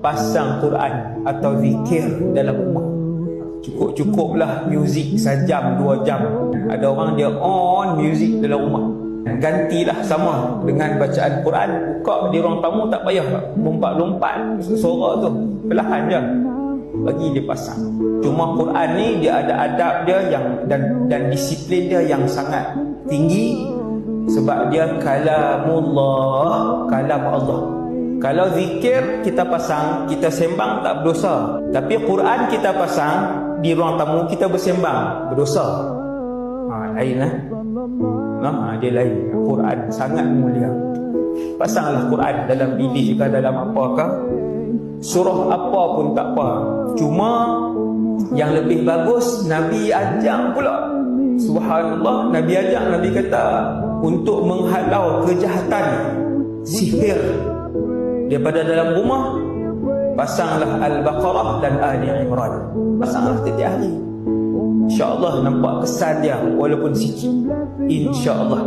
pasang Quran atau zikir dalam rumah. Cukup-cukuplah muzik sejam 2 jam. Ada orang dia on muzik dalam rumah. Gantilah sama dengan bacaan Quran. Buka di ruang tamu, tak payah lompat-lompat suara tu, perlahan je bagi dia pasang. Cuma Quran ni dia ada adab dia yang dan disiplin dia yang sangat tinggi, sebab dia kalamullah, kalam Allah. Kalau zikir kita pasang, kita sembang tak berdosa. Tapi Quran kita pasang di ruang tamu, kita bersembang, berdosa. Lain lah. Dia lain. Quran sangat mulia. Pasanglah Quran dalam bilik ke, dalam apakah, surah apa pun tak apa. Cuma yang lebih bagus Nabi ajak pula. Subhanallah, Nabi ajak, Nabi kata untuk menghalau kejahatan sihir daripada dalam rumah, pasanglah Al-Baqarah dan Ali Imran. Pasanglah setiap hari. InsyaAllah nampak kesan dia walaupun sikit. InsyaAllah.